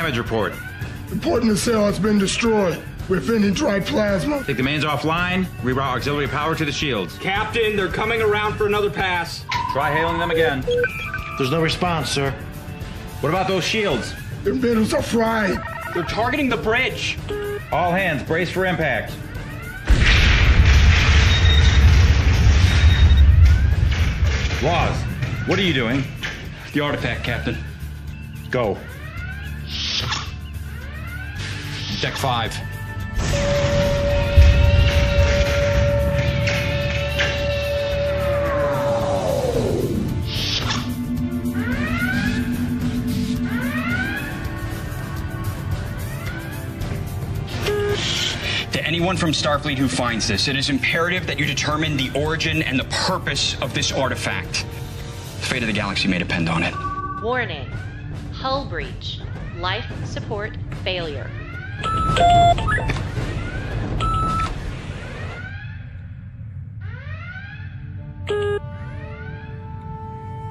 damage report. Reporting the cell has been destroyed. We're finding dry plasma. Take the mains offline, reroute auxiliary power to the shields. Captain, they're coming around for another pass. Try hailing them again. There's no response, sir. What about those shields? Their middles are fried. They're targeting the bridge. All hands, brace for impact. Laws, what are you doing? The artifact, Captain. Go. Deck 5. To anyone from Starfleet who finds this, it is imperative that you determine the origin and the purpose of this artifact. The fate of the galaxy may depend on it. Warning. Hull breach. Life support failure.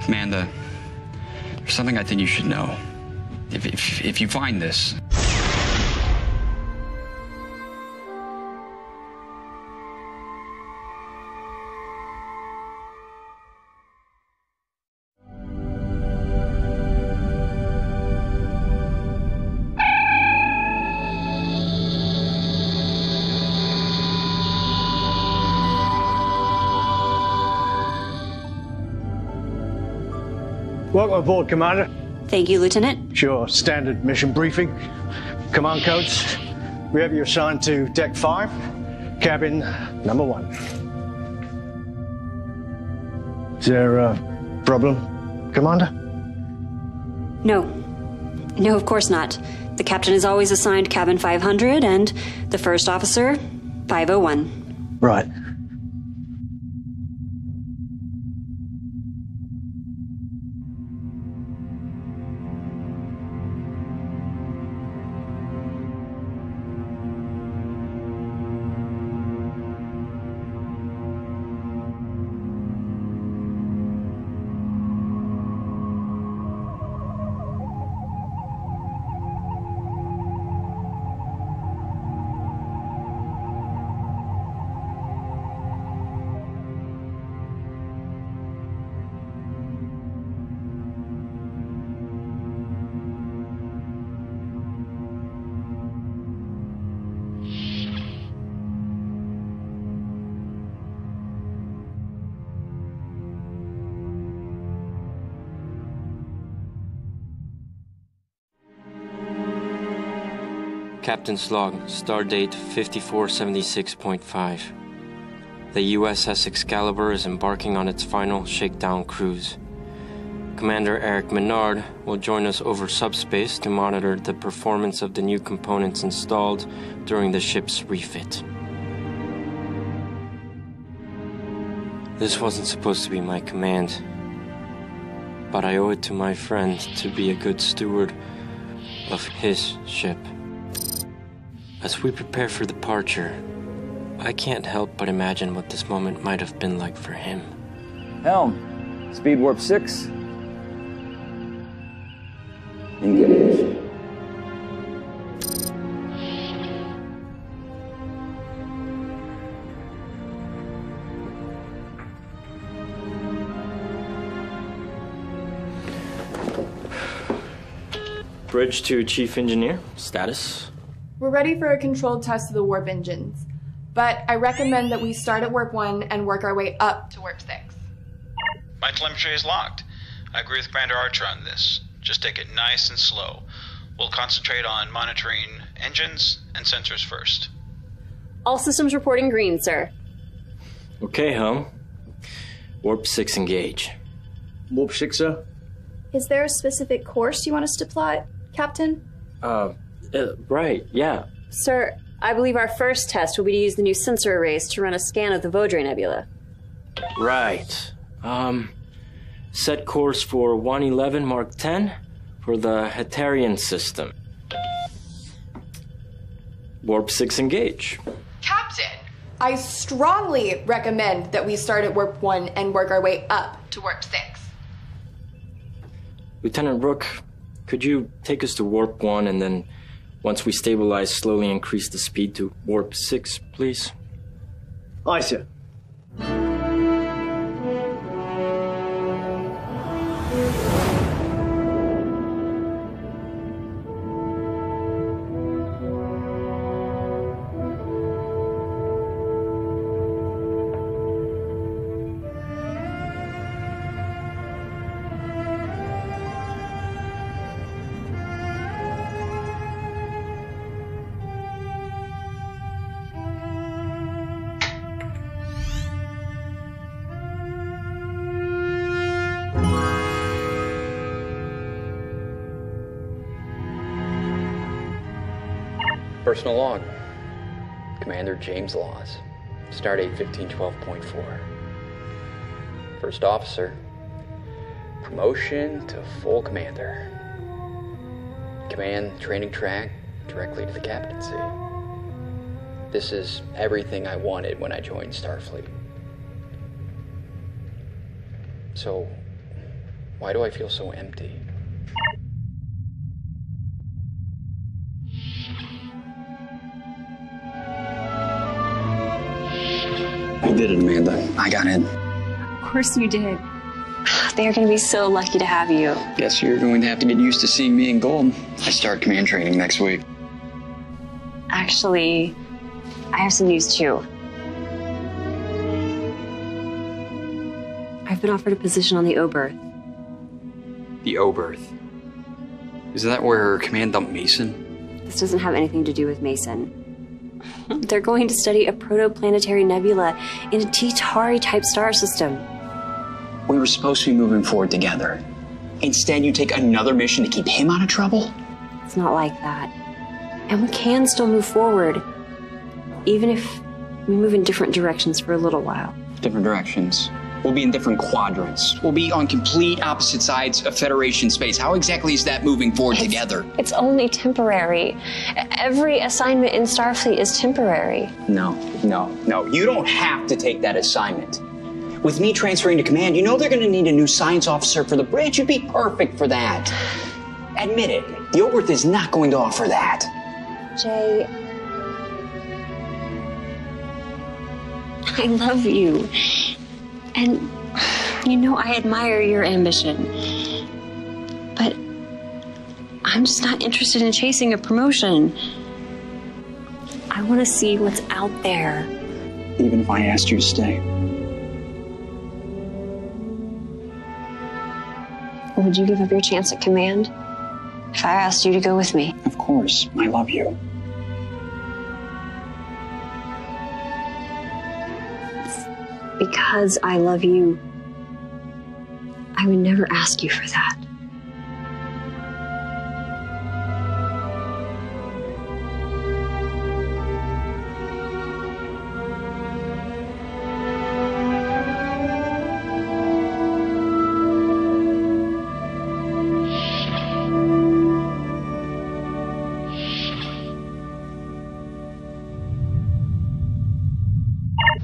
Amanda, there's something I think you should know. If you find this... Welcome aboard, Commander. Thank you, Lieutenant. Sure, standard mission briefing. Command codes. We have you assigned to Deck 5, cabin number 1. Is there a problem, Commander? No. No, of course not. The captain is always assigned cabin 500 and the first officer 501. Right. Captain's log, stardate 5476.5. The USS Excalibur is embarking on its final shakedown cruise. Commander Eric Menard will join us over subspace to monitor the performance of the new components installed during the ship's refit. This wasn't supposed to be my command, but I owe it to my friend to be a good steward of his ship. As we prepare for departure, I can't help but imagine what this moment might have been like for him. Helm, speed warp 6. Engage. Bridge to Chief Engineer, status? We're ready for a controlled test of the warp engines, but I recommend that we start at warp 1 and work our way up to warp 6. My telemetry is locked. I agree with Commander Archer on this. Just take it nice and slow. We'll concentrate on monitoring engines and sensors first. All systems reporting green, sir. Okay, Helm. Warp 6 engage. Warp 6, sir? Is there a specific course you want us to plot, Captain? Right, yeah. Sir, I believe our first test will be to use the new sensor arrays to run a scan of the Vaudreuil Nebula. Right. Set course for 111 Mark 10 for the Hetarian system. Warp 6 engage. Captain, I strongly recommend that we start at warp 1 and work our way up to warp 6. Lieutenant Rook, Could you take us to Warp 1 and then, once we stabilize, slowly increase the speed to Warp 6, please? Aye, sir. Personal log. Commander James Laws. Stardate 1512.4. First officer. Promotion to full commander. Command training track directly to the captaincy. This is everything I wanted when I joined Starfleet. So, why do I feel so empty? I did it, Amanda. I got in. Of course you did. They're going to be so lucky to have you. Guess you're going to have to get used to seeing me in gold. I start command training next week. Actually, I have some news too. I've been offered a position on the Oberth. The Oberth. Is that where Command dumped Mason? This doesn't have anything to do with Mason. They're going to study a protoplanetary nebula in a T-Tauri-type star system. We were supposed to be moving forward together. Instead, you take another mission to keep him out of trouble? It's not like that. And we can still move forward, even if we move in different directions for a little while. Different directions. We'll be in different quadrants. We'll be on complete opposite sides of Federation space. How exactly is that moving forward together? It's only temporary. Every assignment in Starfleet is temporary. No. You don't have to take that assignment. With me transferring to command, you know they're going to need a new science officer for the bridge. You'd be perfect for that. Admit it. The Oberth is not going to offer that. Jay, I love you. And, you know, I admire your ambition. But I'm just not interested in chasing a promotion. I want to see what's out there. Even if I asked you to stay. Would you give up your chance at command if I asked you to go with me? Of course. I love you. Because I love you, I would never ask you for that.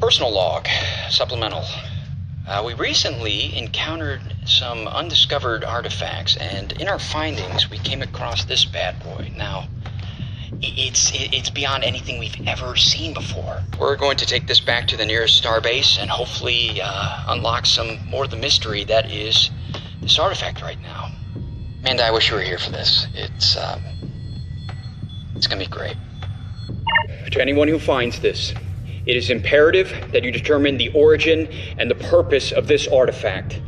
Personal log, supplemental. We recently encountered some undiscovered artifacts, and in our findings, we came across this bad boy. Now, it's beyond anything we've ever seen before. We're going to take this back to the nearest starbase and hopefully unlock some more of the mystery that is this artifact right now. Amanda, I wish you were here for this. It's gonna be great. To anyone who finds this, it is imperative that you determine the origin and the purpose of this artifact.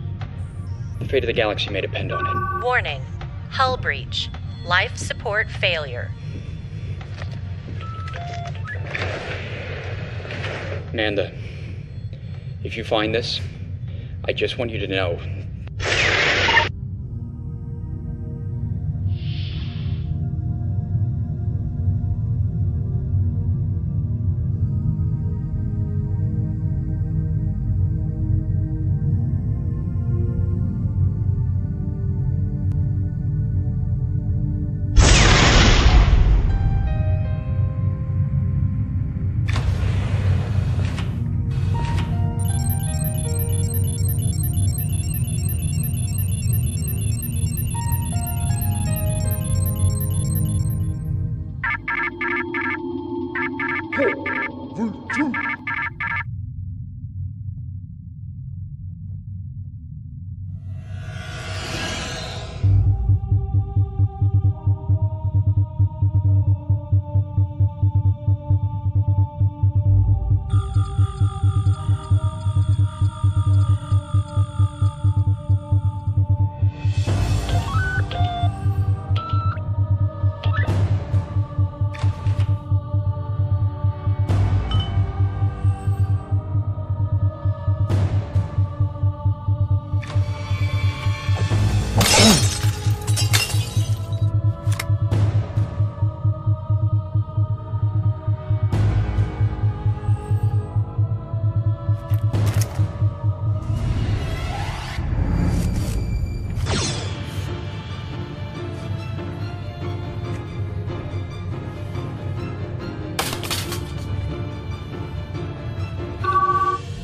The fate of the galaxy may depend on it. Warning. Hull breach. Life support failure. Nanda, if you find this, I just want you to know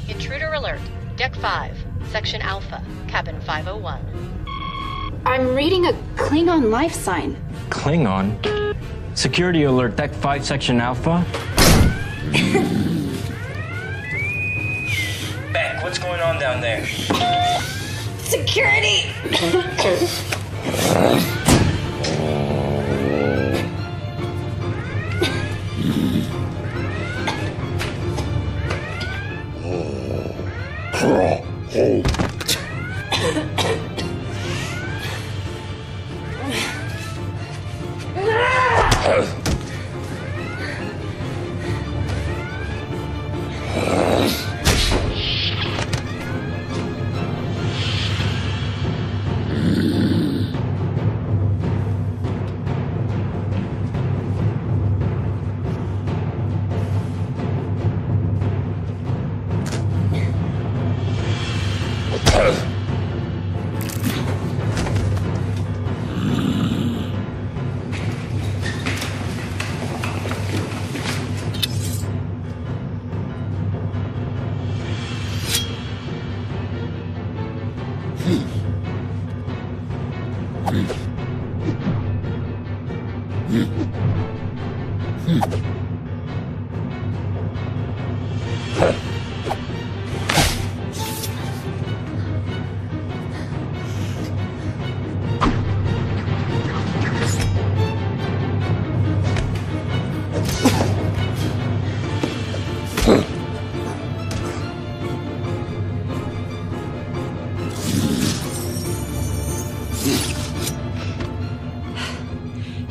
Intruder alert. Deck 5, Section Alpha, Cabin 501. I'm reading a Klingon life sign. Klingon? Security alert, Deck 5, Section Alpha. Beck, what's going on down there? Security!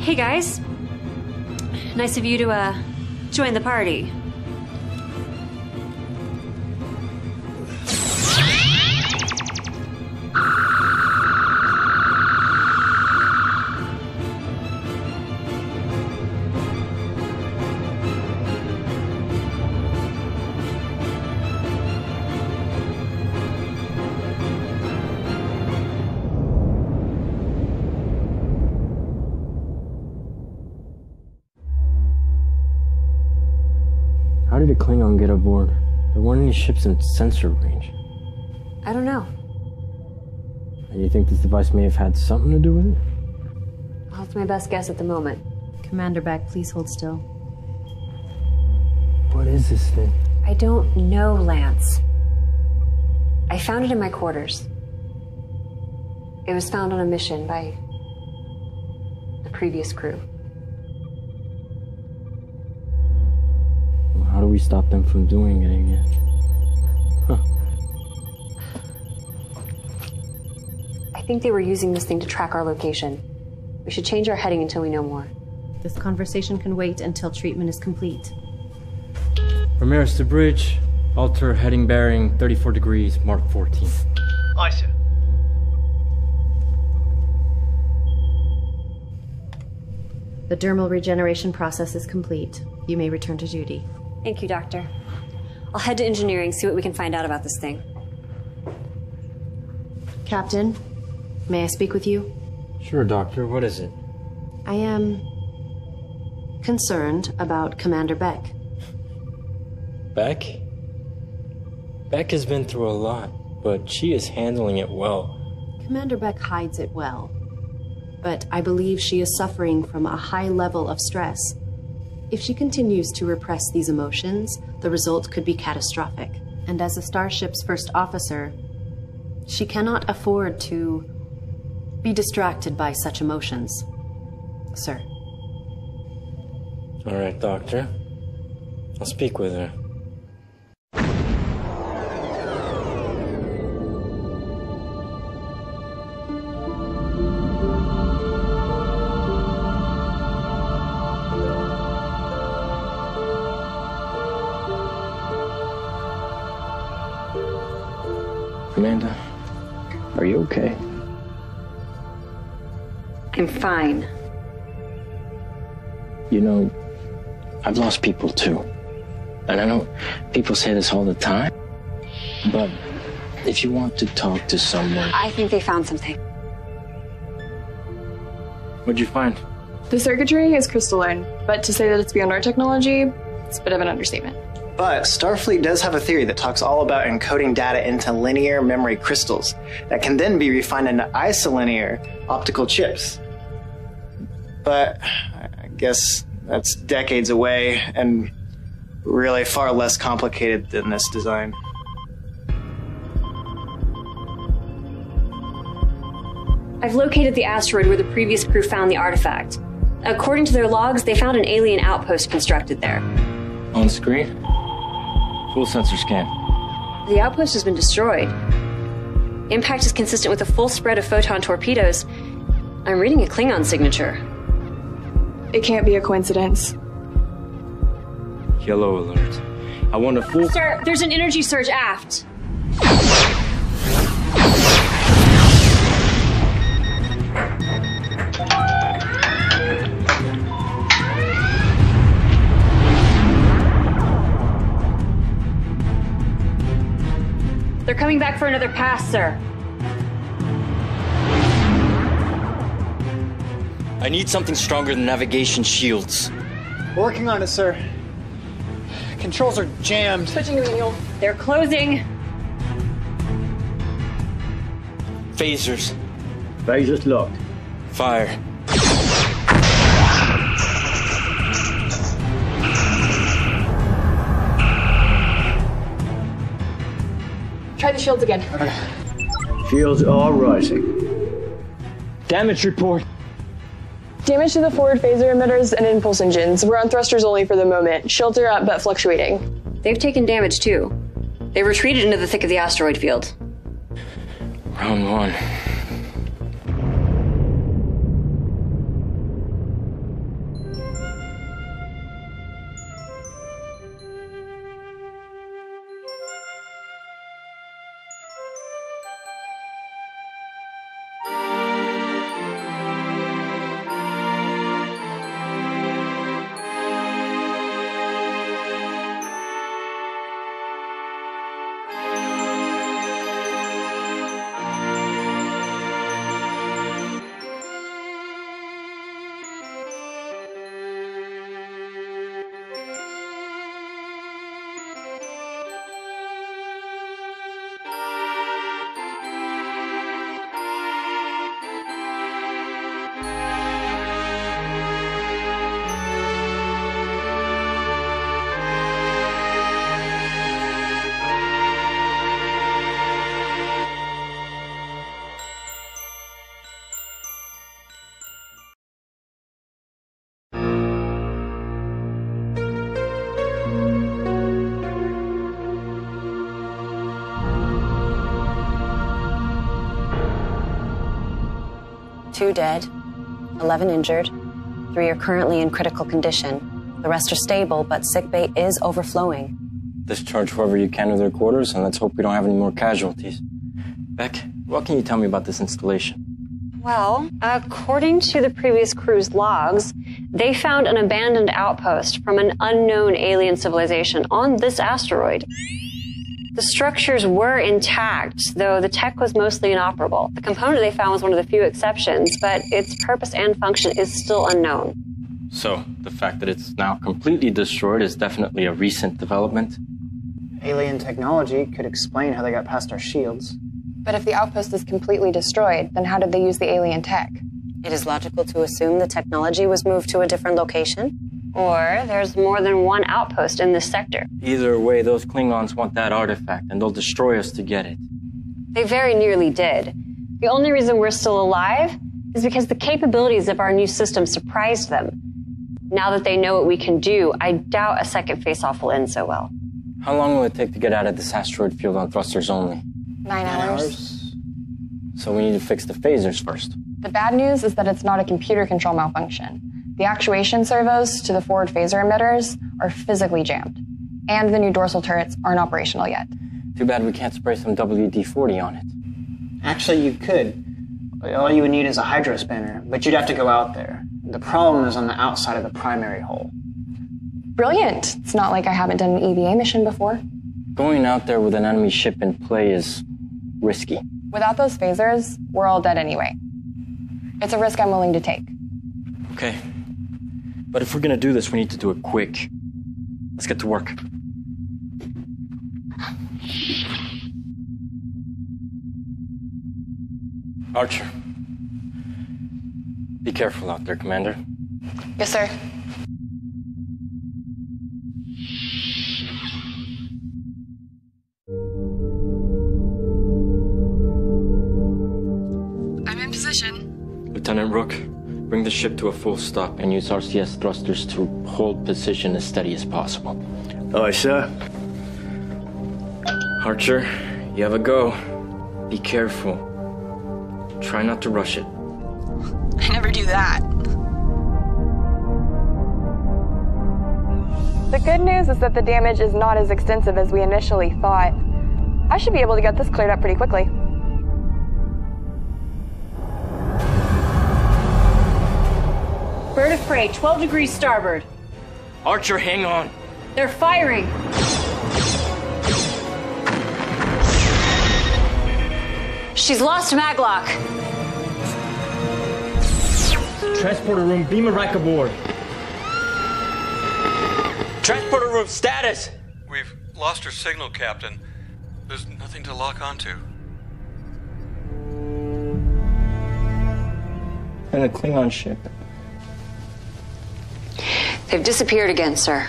Hey guys. Nice of you to join the party. How did a Klingon get aboard? There weren't any ships in sensor range. I don't know. And you think this device may have had something to do with it? Well, that's my best guess at the moment. Commander Beck, please hold still. What is this thing? I don't know, Lance. I found it in my quarters. It was found on a mission by the previous crew. How do we stop them from doing it again? Huh. I think they were using this thing to track our location. We should change our heading until we know more. This conversation can wait until treatment is complete. Ramirez to bridge. Alter heading bearing 34 degrees, mark 14. Aye, sir. The dermal regeneration process is complete. You may return to duty. Thank you, Doctor. I'll head to engineering, see what we can find out about this thing. Captain, may I speak with you? Sure, Doctor. What is it? I am concerned about Commander Beck. Beck? Beck has been through a lot, but she is handling it well. Commander Beck hides it well, but I believe she is suffering from a high level of stress. If she continues to repress these emotions, the result could be catastrophic. And as a Starship's first officer, she cannot afford to be distracted by such emotions. Sir. All right, Doctor. I'll speak with her. Amanda, are you okay? I'm fine. You know, I've lost people too. And I know people say this all the time, but if you want to talk to someone... I think they found something. What'd you find? The circuitry is crystalline, but to say that it's beyond our technology, it's a bit of an understatement. But Starfleet does have a theory that talks all about encoding data into linear memory crystals that can then be refined into isolinear optical chips. But I guess that's decades away and really far less complicated than this design. I've located the asteroid where the previous crew found the artifact. According to their logs, they found an alien outpost constructed there. On screen? Full sensor scan. The outpost has been destroyed. Impact is consistent with a full spread of photon torpedoes. I'm reading a Klingon signature. It can't be a coincidence. Yellow alert. I want a full... Sir, there's an energy surge aft. They're coming back for another pass, sir. I need something stronger than navigation shields. Working on it, sir. Controls are jammed. Switching to manual. They're closing. Phasers. Phasers locked. Fire. Try the shields again. Shields are rising. Damage report. Damage to the forward phaser emitters and impulse engines. We're on thrusters only for the moment. Shields are up, but fluctuating. They've taken damage, too. They retreated into the thick of the asteroid field. Round one. Two dead, 11 injured, 3 are currently in critical condition. The rest are stable, but sickbay is overflowing. Discharge whoever you can to their quarters, and let's hope we don't have any more casualties. Beck, what can you tell me about this installation? Well, according to the previous crew's logs, they found an abandoned outpost from an unknown alien civilization on this asteroid. The structures were intact, though the tech was mostly inoperable. The component they found was one of the few exceptions, but its purpose and function is still unknown. So, the fact that it's now completely destroyed is definitely a recent development? Alien technology could explain how they got past our shields. But if the outpost is completely destroyed, then how did they use the alien tech? It is logical to assume the technology was moved to a different location. Or there's more than one outpost in this sector. Either way, those Klingons want that artifact, and they'll destroy us to get it. They very nearly did. The only reason we're still alive is because the capabilities of our new system surprised them. Now that they know what we can do, I doubt a second face-off will end so well. How long will it take to get out of this asteroid field on thrusters only? 9 hours. So we need to fix the phasers first. The bad news is that it's not a computer control malfunction. The actuation servos to the forward phaser emitters are physically jammed, and the new dorsal turrets aren't operational yet. Too bad we can't spray some WD-40 on it. Actually, you could. All you would need is a hydro spanner, but you'd have to go out there. The problem is on the outside of the primary hull. Brilliant. It's not like I haven't done an EVA mission before. Going out there with an enemy ship in play is risky. Without those phasers, we're all dead anyway. It's a risk I'm willing to take. Okay. But if we're gonna do this, we need to do it quick. Let's get to work. Archer. Be careful out there, Commander. Yes, sir. I'm in position. Lieutenant Rook, bring the ship to a full stop and use RCS thrusters to hold position as steady as possible. Aye, sir. Archer, you have a go. Be careful. Try not to rush it. I never do that. The good news is that the damage is not as extensive as we initially thought. I should be able to get this cleared up pretty quickly. Bird of prey, 12 degrees starboard. Archer, hang on. They're firing. She's lost maglock. Transporter room, beam a rack aboard. Transporter room, status! We've lost her signal, Captain. There's nothing to lock onto. And a Klingon ship. They've disappeared again, sir.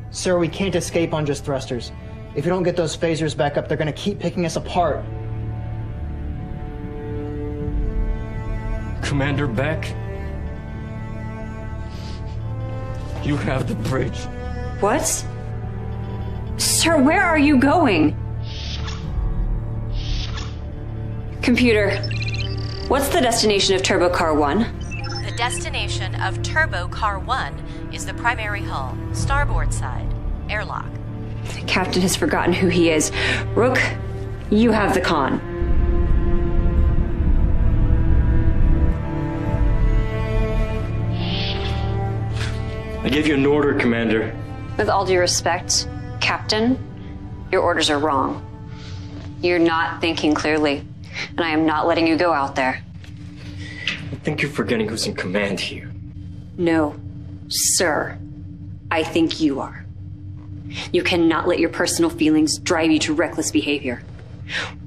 Sir, we can't escape on just thrusters. If we don't get those phasers back up, they're gonna keep picking us apart. Commander Beck, you have the bridge. What? Sir, where are you going? Computer, what's the destination of Turbo Car 1? The destination of Turbo Car 1 is the primary hull, starboard side, airlock. The captain has forgotten who he is. Rook, you have the con. I gave you an order, Commander. With all due respect, Captain, your orders are wrong. You're not thinking clearly, and I am not letting you go out there. I think you're forgetting who's in command here. No, sir. I think you are. You cannot let your personal feelings drive you to reckless behavior.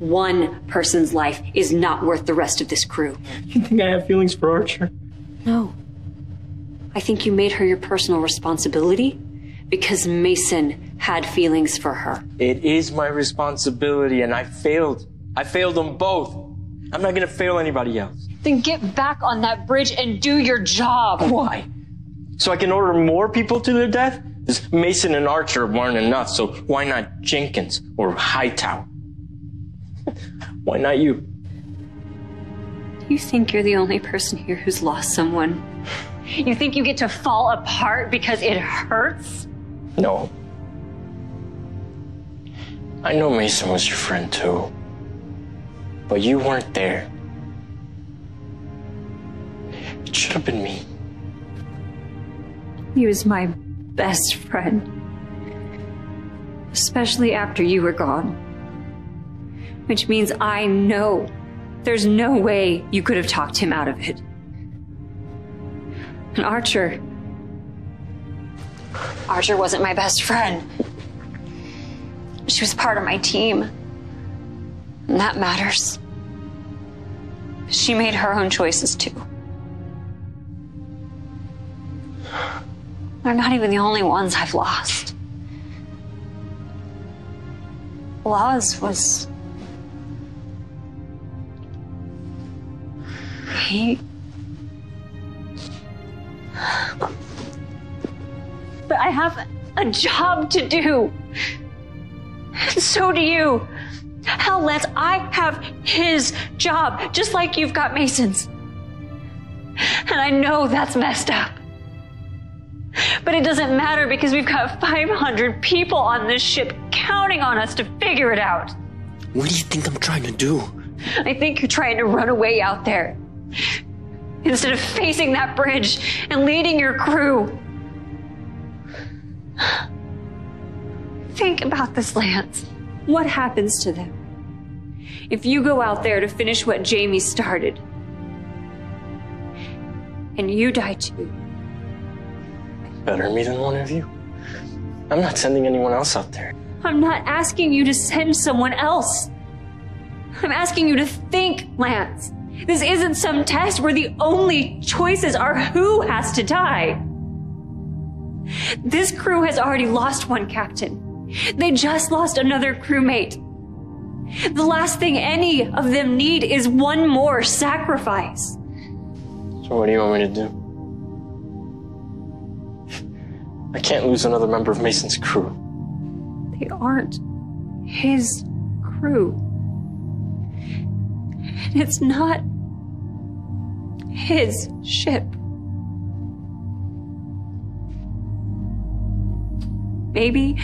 One person's life is not worth the rest of this crew. You think I have feelings for Archer? No. I think you made her your personal responsibility because Mason had feelings for her. It is my responsibility, and I failed. I failed them both. I'm not gonna fail anybody else. Then get back on that bridge and do your job. Why? So I can order more people to their death? This Mason and Archer weren't enough, so why not Jenkins or Hightower? Why not you? Do you think you're the only person here who's lost someone? You think you get to fall apart because it hurts? No. I know Mason was your friend too. But you weren't there. It should have been me. He was my best friend. Especially after you were gone. Which means I know there's no way you could have talked him out of it. And Archer wasn't my best friend. She was part of my team. And that matters. She made her own choices too. They're not even the only ones I've lost. Laws was... But I have a job to do. And so do you. Hell, Lance, I have his job, just like you've got Mason's. And I know that's messed up. But it doesn't matter because we've got 500 people on this ship counting on us to figure it out. What do you think I'm trying to do? I think you're trying to run away out there instead of facing that bridge and leading your crew. Think about this, Lance. What happens to them if you go out there to finish what Jamie started and you die too? Better me than one of you. I'm not sending anyone else out there. I'm not asking you to send someone else. I'm asking you to think, Lance. This isn't some test where the only choices are who has to die. This crew has already lost one captain. They just lost another crewmate. The last thing any of them need is one more sacrifice. So what do you want me to do? I can't lose another member of Mason's crew. They aren't his crew. And it's not his ship. Maybe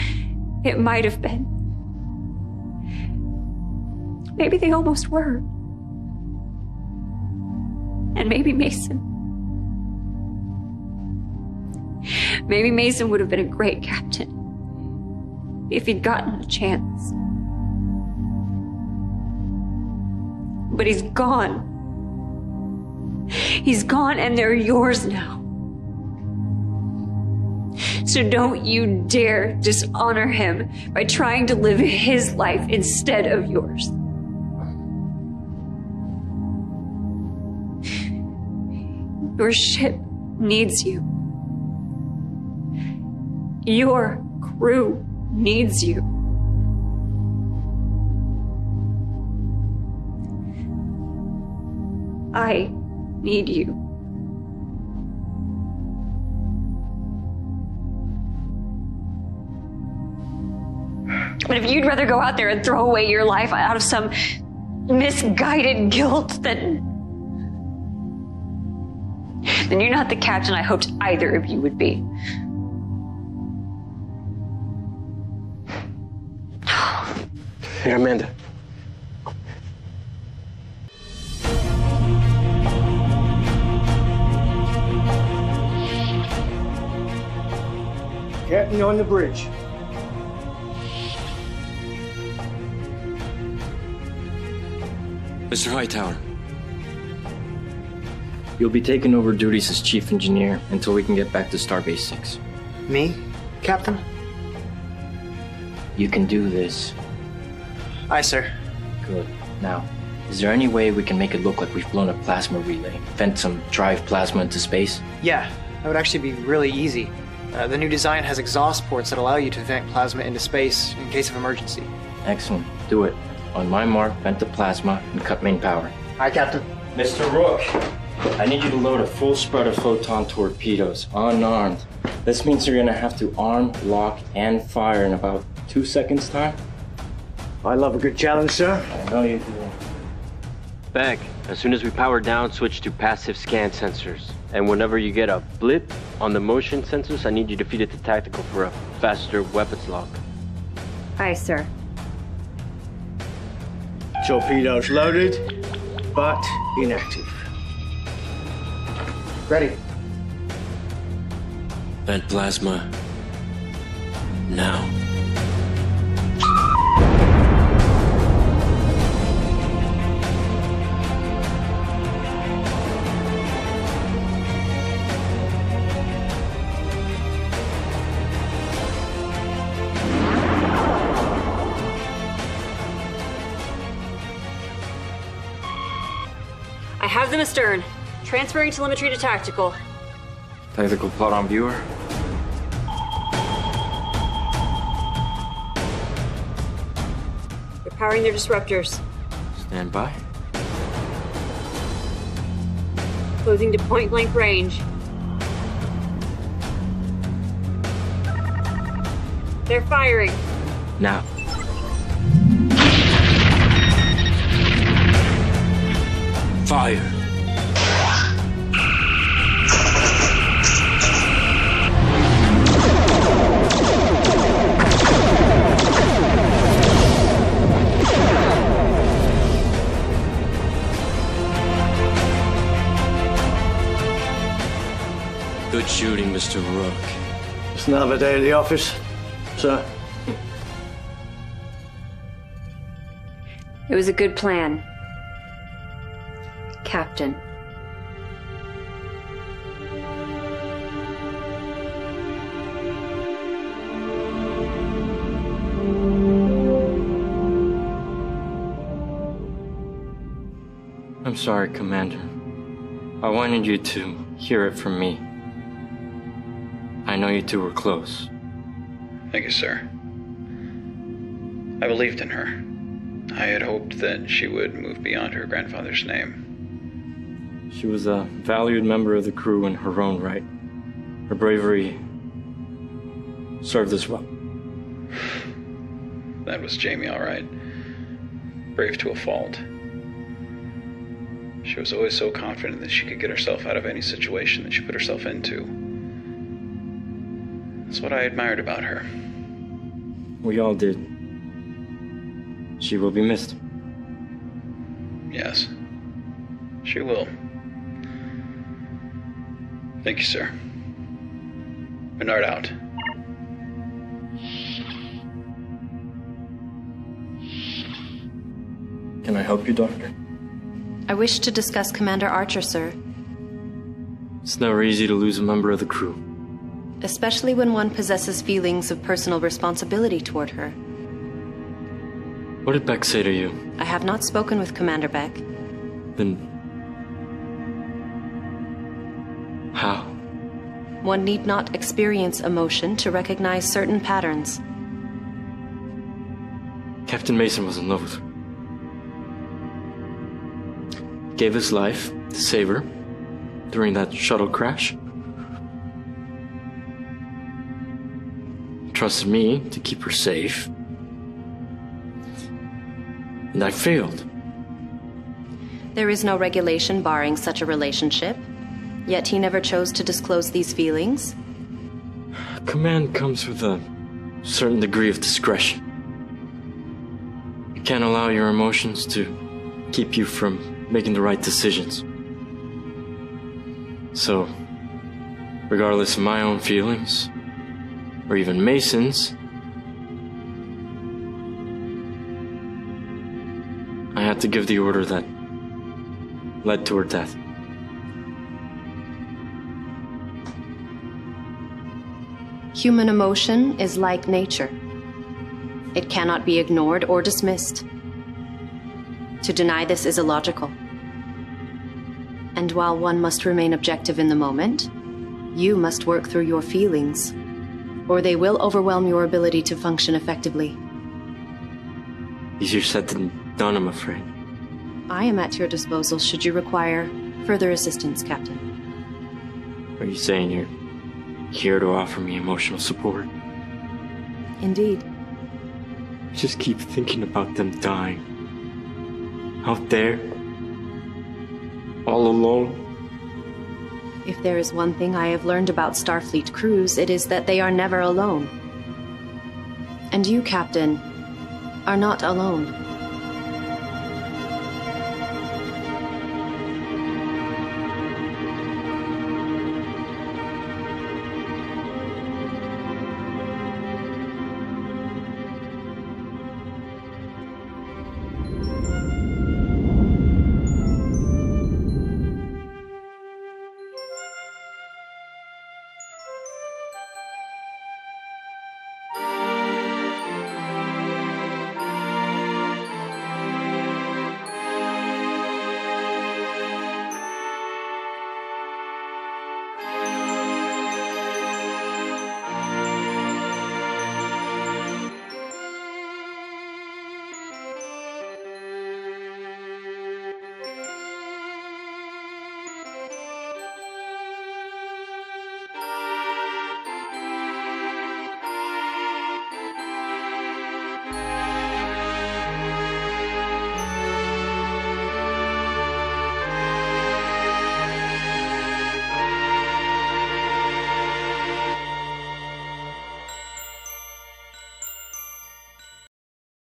it might have been. Maybe they almost were. And maybe Mason. Maybe Mason would have been a great captain if he'd gotten the chance. But he's gone. He's gone and they're yours now. So don't you dare dishonor him by trying to live his life instead of yours. Your ship needs you. Your crew needs you. I need you. But if you'd rather go out there and throw away your life out of some misguided guilt, then you're not the captain I hoped either of you would be. Hey, Amanda. Captain on the bridge. Mr. Hightower. You'll be taking over duties as chief engineer until we can get back to Starbase 6. Me, Captain? You can do this. Aye, sir. Good. Now, is there any way we can make it look like we've blown a plasma relay? Vent some drive plasma into space? Yeah, that would actually be really easy. The new design has exhaust ports that allow you to vent plasma into space in case of emergency. Excellent. Do it. On my mark, vent the plasma and cut main power. Aye, Captain. Mr. Rook, I need you to load a full spread of photon torpedoes, unarmed. This means you're gonna have to arm, lock, and fire in about 2 seconds' time. I love a good challenge, sir. I know you do. Beck, as soon as we power down, switch to passive scan sensors. And whenever you get a blip on the motion sensors, I need you to feed it to tactical for a faster weapons lock. Aye, sir. Torpedoes loaded, but inactive. Ready. Vent plasma. Now. I have them astern. Transferring telemetry to tactical. Tactical plot on viewer. Powering their disruptors. Stand by. Closing to point-blank range. They're firing. Now. Fire. Good shooting, Mr. Rook. It's another day at the office, sir. It was a good plan, Captain. I'm sorry, Commander. I wanted you to hear it from me. I know you two were close. Thank you, sir. I believed in her. I had hoped that she would move beyond her grandfather's name. She was a valued member of the crew in her own right. Her bravery served us well. That was Jamie, all right. Brave to a fault. She was always so confident that she could get herself out of any situation that she put herself into. That's what I admired about her. We all did. She will be missed. Yes, she will. Thank you, sir. Bernard out. Can I help you, Doctor? I wish to discuss Commander Archer, sir. It's never easy to lose a member of the crew. Especially when one possesses feelings of personal responsibility toward her. What did Beck say to you? I have not spoken with Commander Beck. Then... how? One need not experience emotion to recognize certain patterns. Captain Mason was in love with her. He gave his life to save her during that shuttle crash. He trusted me to keep her safe. And I failed. There is no regulation barring such a relationship, yet he never chose to disclose these feelings. Command comes with a certain degree of discretion. You can't allow your emotions to keep you from making the right decisions. So, regardless of my own feelings, or even Mason's, I had to give the order that led to her death. Human emotion is like nature. It cannot be ignored or dismissed. To deny this is illogical. And while one must remain objective in the moment, you must work through your feelings, or they will overwhelm your ability to function effectively. Easier said than done, I'm afraid. I am at your disposal should you require further assistance, Captain. Are you saying you're here to offer me emotional support? Indeed. I just keep thinking about them dying. Out there. All alone. If there is one thing I have learned about Starfleet crews, it is that they are never alone. And you, Captain, are not alone.